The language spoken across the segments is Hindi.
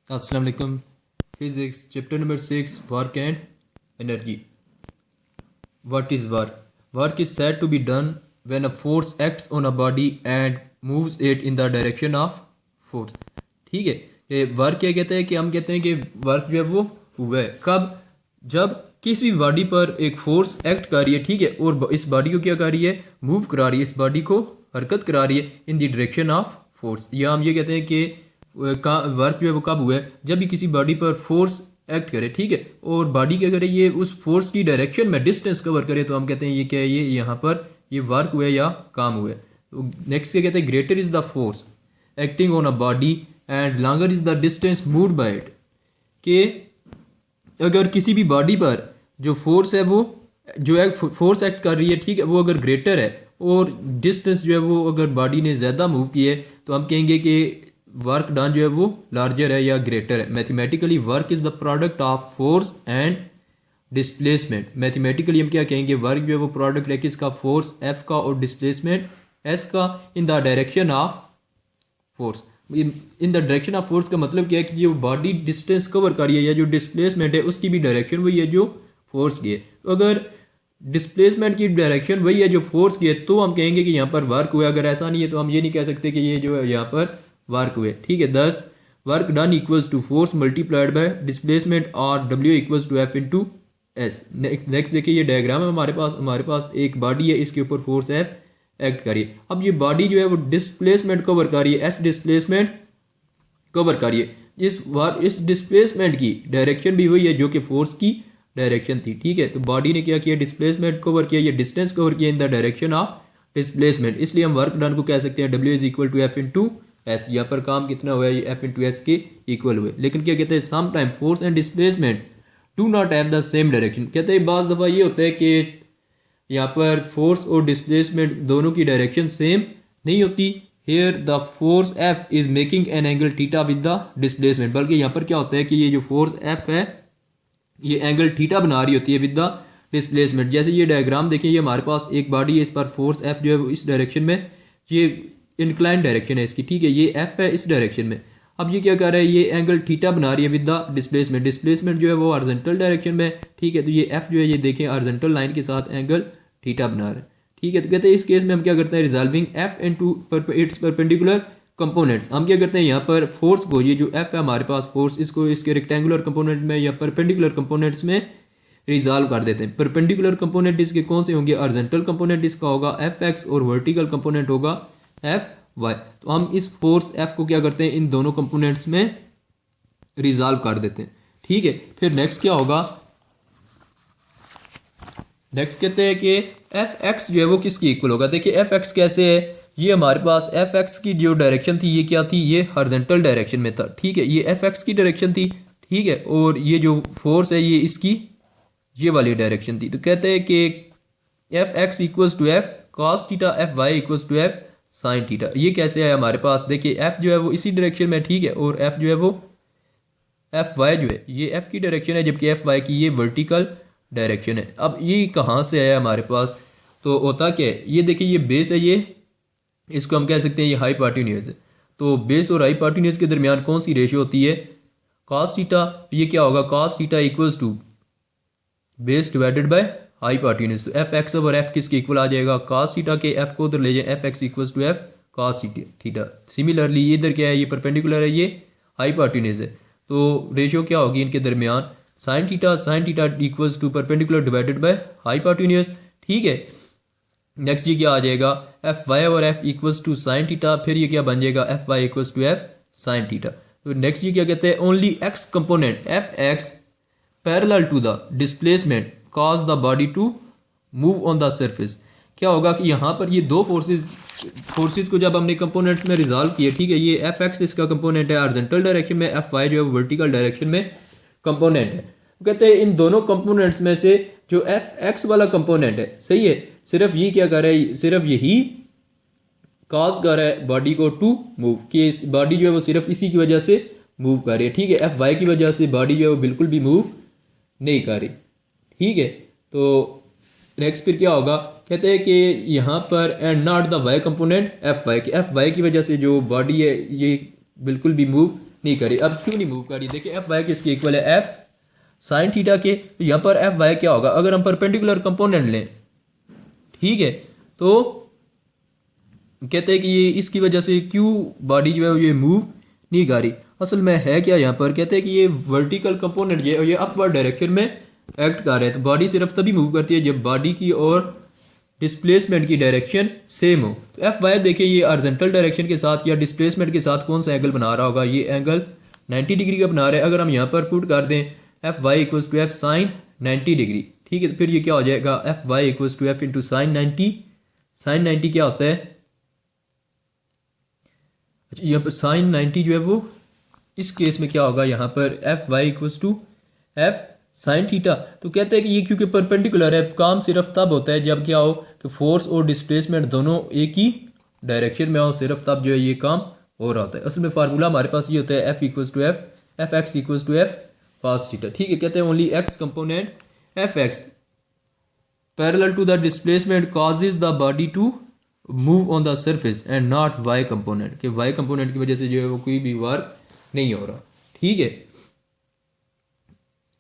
अस्सलाम वालेकुम। Physics chapter number 6 work and energy. What is work? Work is said to be done when a force acts on a body and moves it in the direction of force। ठीक है, ये वर्क क्या कहते हैं कि हम कहते हैं कि वर्क जो है वो हुआ है कब, जब किसी भी बॉडी पर एक फोर्स एक्ट कर रही है, ठीक है, और इस बॉडी को क्या कर रही है, मूव करा रही है, इस बॉडी को हरकत करा रही है इन द डायरेक्शन ऑफ फोर्स। या हम ये कहते हैं कि वर्क जो है वो कब हुआ है, जब भी किसी बॉडी पर फोर्स एक्ट करे, ठीक है, और बॉडी क्या करे, ये उस फोर्स की डायरेक्शन में डिस्टेंस कवर करे, तो हम कहते हैं ये क्या है, ये यहाँ पर ये वर्क हुआ है या काम हुआ है। तो नेक्स्ट क्या कहते हैं, greater is the force acting on a body and longer is the distance moved by it. कि अगर किसी भी बॉडी पर जो फोर्स है वो जो फोर्स एक्ट कर रही है, ठीक है, वो अगर ग्रेटर है और डिस्टेंस जो है वो अगर बॉडी ने ज़्यादा मूव की है, तो हम कहेंगे कि वर्क डन जो है वो लार्जर है या ग्रेटर है। Mathematically work is the product of force and displacement. Mathematically हम क्या कहेंगे, वर्क जो है वो प्रोडक्ट है किसका, फोर्स एफ का और डिस्प्लेसमेंट एस का इन the direction of force. In the direction of force का मतलब क्या है कि जो बॉडी डिस्टेंस कवर कर रही है या जो डिस्प्लेसमेंट है उसकी भी डायरेक्शन वही है जो फोर्स की है। तो अगर डिस्प्लेसमेंट की डायरेक्शन वही है जो फोर्स की है, तो हम कहेंगे कि यहाँ पर वर्क हुआ। अगर ऐसा नहीं है तो हम ये नहीं कह सकते कि ये जो है यहाँ पर वर्क हुए, ठीक है। 10 work done equals to force multiplied by displacement और W equals to F into S. Next देखिए, ये डायग्राम है हमारे पास एक बॉडी है, इसके ऊपर फोर्स F एक्ट करिए। अब ये बॉडी जो है वो डिस्प्लेसमेंट कवर कर रही है, एस डिस्प्लेसमेंट कवर करिए। इस डिस्प्लेसमेंट की डायरेक्शन भी वही है जो कि फोर्स की डायरेक्शन थी, ठीक है। तो बॉडी ने क्या किया, डिस्प्लेसमेंट कवर किया, ये डिस्टेंस कवर किया in the direction of displacement. इसलिए हम वर्क डन को कह सकते हैं W is equal to F into S. यहाँ पर काम कितना हुआ है, ये F इंटू एस के इक्वल हुए। लेकिन क्या कहते हैं, some time force and displacement do not have the same direction. कहते हैं बाज़ दफ़ा ये होता है कि यहाँ पर फोर्स और डिस्प्लेसमेंट दोनों की डायरेक्शन सेम नहीं होती। Here the force F is making an angle theta with the displacement. बल्कि यहाँ पर क्या होता है कि ये जो फोर्स एफ है ये एंगल थीटा बना रही होती है विद द डिस्प्लेसमेंट। जैसे ये डायग्राम देखिए, ये हमारे पास एक बॉडी है, इस पर फोर्स एफ जो है वो इस डायरेक्शन में, ये इंक्लाइन डायरेक्शन है इसकी, ठीक है, ये एफ है इस डायरेक्शन में। अब ये क्या कर रहा है, ये एंगल थीटा बना रही है विद द डिस्प्लेसमेंट। डिस्प्लेसमेंट जो है वो हॉरिजॉन्टल डायरेक्शन में, ठीक है। तो ये एफ जो है ये देखें हॉरिजॉन्टल लाइन के साथ एंगल थीटा बना रहा है, ठीक है। तो कहते हैं इस केस में हम क्या करते हैं, resolving F into its perpendicular components. हम क्या करते हैं, यहाँ पर फोर्स को, ये जो एफ है हमारे पास फोर्स, इसको इसके रेक्टेंगुलर कंपोनेंट में या परपेंडिकुलर कंपोनेंट्स में रिजॉल्व कर देते हैं। परपेंडिकुलर कंपोनेंट इसके कौन से होंगे, हॉरिजॉन्टल कंपोनेंट इसका होगा एफ एक्स और वर्टिकल कंपोनेंट होगा एफ वाई। तो हम इस फोर्स एफ को क्या करते हैं, इन दोनों कंपोनेंट्स में रिजॉल्व कर देते हैं, ठीक है। फिर नेक्स्ट क्या होगा, नेक्स्ट कहते हैं कि एफ एक्स जो है वो किसकी इक्वल होगा। देखिए एफ एक्स कैसे है, ये हमारे पास एफ एक्स की जो डायरेक्शन थी ये क्या थी, ये हॉरिजॉन्टल डायरेक्शन में था, ठीक है। ये एफ एक्स की डायरेक्शन थी, ठीक है, और ये जो फोर्स है ये इसकी ये वाली डायरेक्शन थी। तो कहते हैं कि F X equals to F cos theta, F Y equals to F sine theta. ये कैसे है हमारे पास, देखिए एफ जो है वो इसी डायरेक्शन में, ठीक है, और एफ जो है वो एफ वाई जो है ये एफ की डायरेक्शन है, जबकि एफ वाई की ये वर्टिकल डायरेक्शन है। अब ये कहाँ से आया हमारे पास, तो होता क्या है, ये देखिए ये बेस है, ये इसको हम कह सकते हैं ये हाइपोटेन्यूज है। तो बेस और हाइपोटेन्यूज के दरमियान कौन सी रेशियो होती है, कॉस थीटा। ये क्या होगा, cos theta equals to base divided by hypotenuse. तो एफ एक्स ओवर एफ किसके इक्वल आ जाएगा, कॉस थीटा के, एफ को उधर ले जाए, F X equals to F cos theta. Similarly ये इधर क्या है, ये परपेंडिकुलर है, ये हाइपोटेन्यूज है। तो रेशियो क्या होगी इनके दरमियान, sine theta equals to perpendicular divided by hypotenuse, ठीक है। नेक्स्ट ये क्या आ जाएगा, F Y over F equals to sine theta. फिर ये क्या बन जाएगा, F Y equals to F sine theta. तो नेक्स्ट ये क्या कहते हैं, only X component F X parallel to the displacement cause the body to move on the surface. क्या होगा कि यहाँ पर ये दो फोर्सेस को जब हमने कंपोनेंट्स में रिजॉल्व किए, ठीक है, ये एफ एक्स इसका कंपोनेंट है हॉरिजॉन्टल डायरेक्शन में, एफ वाई जो है वर्टिकल डायरेक्शन में कंपोनेंट है। तो कहते हैं इन दोनों कंपोनेंट्स में से जो एफ एक्स वाला कंपोनेंट है, सही है, सिर्फ ये क्या कर रहा है, सिर्फ यही कॉज कर रहा है बॉडी को टू मूव, कि बॉडी जो है वो सिर्फ इसी की वजह से मूव कर रही है, ठीक है। एफ वाई की वजह से बॉडी जो है वो बिल्कुल भी मूव नहीं कर रही, ठीक है। तो नेक्स्ट फिर क्या होगा, कहते हैं कि यहाँ पर and not the Y component F Y की वजह से जो बॉडी है ये बिल्कुल भी मूव नहीं कर रही। अब क्यों नहीं मूव कर रही? देखिए एफ वाई किसके इक्वल है? एफ साइन थीटा के। तो यहाँ पर एफ वाई क्या होगा? अगर हम परपेंडिकुलर कंपोनेंट लें, ठीक है, तो कहते हैं कि ये इसकी वजह से क्यों बॉडी जो है ये मूव नहीं कर रही। असल में है क्या यहाँ पर? कहते हैं कि ये वर्टिकल कंपोनेंट जो है ये अपवर्ड डायरेक्शन में एक्ट कर रहे हैं। तो बॉडी सिर्फ तभी मूव करती है जब बॉडी की और डिस्प्लेसमेंट की डायरेक्शन सेम हो। तो एफ वाई देखिए ये हॉरिजॉन्टल डायरेक्शन के साथ या डिस्प्लेसमेंट के साथ कौन सा एंगल बना रहा होगा? ये एंगल 90 डिग्री का बना रहा है। अगर हम यहाँ पर पुट कर दें F Y equals to F sine 90 degree, ठीक है, तो फिर ये क्या हो जाएगा? F Y equals to F into sine 90। Sine 90 क्या होता है? अच्छा, यहाँ पर साइन 90 जो है वो इस केस में क्या होगा? यहाँ पर F Y equals to F sine theta. तो कहते हैं कि ये क्योंकि परपेंडिकुलर है, काम सिर्फ तब होता है जब क्या हो कि फोर्स और डिस्प्लेसमेंट दोनों एक ही डायरेक्शन में हो, सिर्फ तब जो है ये काम हो रहा होता है। असल में फार्मूला हमारे पास ये होता है F equals to F X equals to F cos theta, ठीक है। कहते हैं only X component F X parallel to the displacement causes the body to move on the surface and not Y component, कि वाई कंपोनेंट की वजह से जो है वो कोई भी वर्क नहीं हो रहा, ठीक है।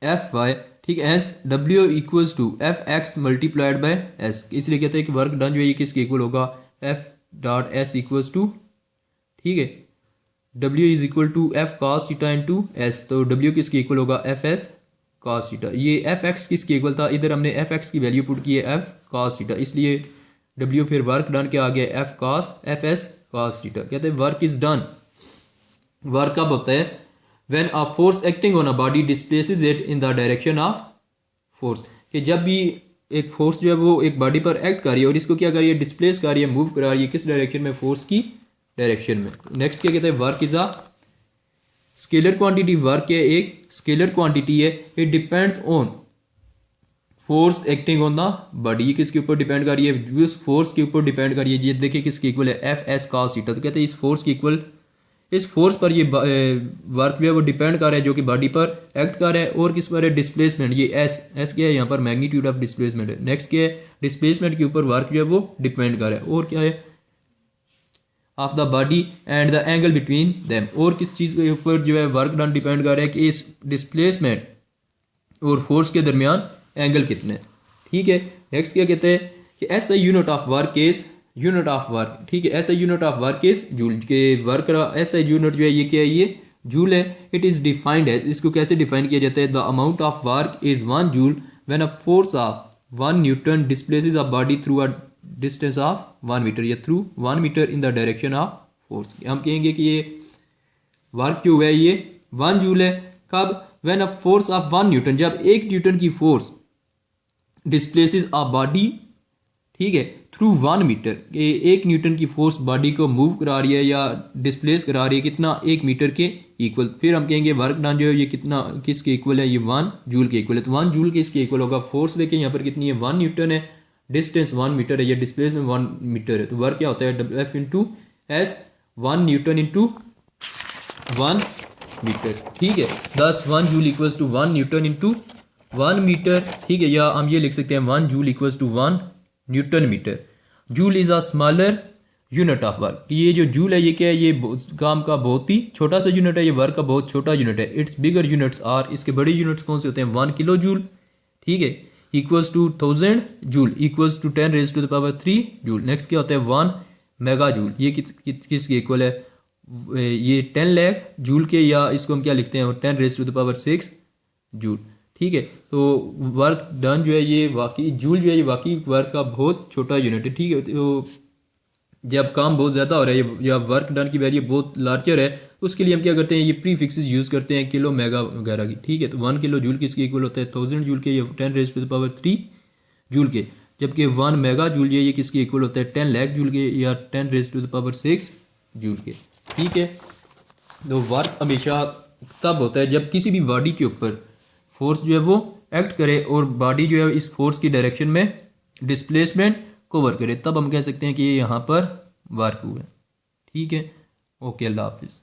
एफ वाई, ठीक है, S W equals to F X multiplied by S, इसलिए कहते हैं कि वर्क डन जो है ये किसके इक्वल होगा? F dot S equals to, ठीक है, W is equal to F cos theta into S. तो डब्ल्यू किसके इक्वल होगा? F S cos theta. ये एफ एक्स किसके इक्वल था? इधर हमने एफ एक्स की वैल्यू पुट की है एफ कॉस थीटा, इसलिए डब्ल्यू फिर वर्क डन क्या आ गया? F S cos theta. कहते हैं वर्क इज डन। वर्क कब होता है? when a force acting on a body displaces it in the direction of force, कि जब भी एक फोर्स जो है वो एक बॉडी पर एक्ट कर रही है और इसको क्या कर रही है? डिस्प्लेस कर रही है, मूव करा रही है, किस डायरेक्शन में? फोर्स की डायरेक्शन में। नेक्स्ट क्या कहते हैं? Work is a scalar quantity. Work है एक स्केलर क्वांटिटी है। It depends on force acting on the body. ये किसके ऊपर डिपेंड कर रही है? उस फोर्स के ऊपर डिपेंड कर रही है। ये देखिए किसके इक्वल है? F S cos theta. तो कहते हैं इस फोर्स के इक्वल, इस फोर्स पर ये वर्क जो है वो डिपेंड कर रहा है जो कि बॉडी पर एक्ट कर रहा है। और किस पर है? डिस्प्लेसमेंट। ये एस क्या है? यहाँ पर मैग्नीट्यूड ऑफ डिस्प्लेसमेंट है। नेक्स्ट क्या है? डिस्प्लेसमेंट के ऊपर वर्क जो है वो डिपेंड कर रहा है। और क्या है? Of the body and the angle between them. और किस चीज़ के ऊपर जो है वर्क डन डिपेंड कर रहा है? कि इस डिस्प्लेसमेंट और फोर्स के दरमियान एंगल कितने, ठीक है। नेक्स्ट क्या कहते हैं? कि S I unit of work is unit of work, ठीक है, ऐसा unit of work is joule, के वर्क ऐसा यूनिट जो है ये क्या है? ये जूल है। इट इज़ डिफाइंड है। इसको कैसे डिफाइन किया जाता है? The amount of work is 1 joule when a force of 1 newton displaces a body through a distance of 1 metre या through 1 metre in the direction of force. हम कहेंगे कि ये वर्क जो है ये 1 जूल है। कब? When a force of 1 Newton, जब 1 न्यूटन की फोर्स डिस्प्लेसेस अ बॉडी, ठीक है, थ्रू 1 मीटर, 1 न्यूटन की फोर्स बॉडी को मूव करा रही है या डिस्प्लेस करा रही है, कितना? 1 मीटर के इक्वल। फिर हम कहेंगे वर्क डन जो है ये कितना, किसके इक्वल है? ये 1 जूल के इक्वल है। तो 1 जूल के इसके इक्वल होगा। फोर्स देखिए यहाँ पर कितनी है? 1 न्यूटन है, डिस्टेंस 1 मीटर है, या डिस्प्लेसमेंट 1 मीटर है। तो वर्क क्या होता है? W F into S, 1 newton into 1 metre, ठीक है। दस 1 joule equals to 1 newton into 1 metre, ठीक है। या हम ये लिख सकते हैं 1 joule equals to 1 newton metre. Joule is a smaller unit of work. ये जो जूल है ये क्या है? ये काम का बहुत ही छोटा सा यूनिट है, ये वर्क का बहुत छोटा यूनिट है। इट्स बिगर यूनिट्स आर, इसके बड़े यूनिट्स कौन से होते हैं? 1 किलो जूल, ठीक है, equals to 1000 joule equals to 10 raise to the power 3 joule. Next क्या होता है? 1 मेगा जूल। ये किसके इक्वल है? ये 10 लाख जूल के, या इसको हम क्या लिखते हैं? 10 raise to the power 6 joule, ठीक है। तो वर्क डन जो है ये वाकई जूल जो है ये वाकई वर्क का बहुत छोटा यूनिट है, ठीक है। तो जब काम बहुत ज़्यादा हो रहा है या वर्क डन की वैल्यू बहुत लार्जर है, तो उसके लिए हम क्या करते हैं? ये प्री फिक्सेस यूज़ करते हैं, किलो मेगा वगैरह की, ठीक है। तो 1 किलो जूल किसके इक्वल होता है? 1000 जूल के, या 10 raise to the power 3 joule के। जबकि 1 मेगा जूल ये किसके इक्वल होता है? 10 लाख जूल के, या 10 raise to the power 6 joule के, ठीक है। तो वर्क हमेशा तब होता है जब किसी भी बॉडी के ऊपर फोर्स जो है वो एक्ट करे और बॉडी जो है इस फोर्स की डायरेक्शन में डिस्प्लेसमेंट कवर करे, तब हम कह सकते हैं कि ये यहाँ पर वर्क हुआ है, ठीक है। ओके, अल्लाह हाफिज़।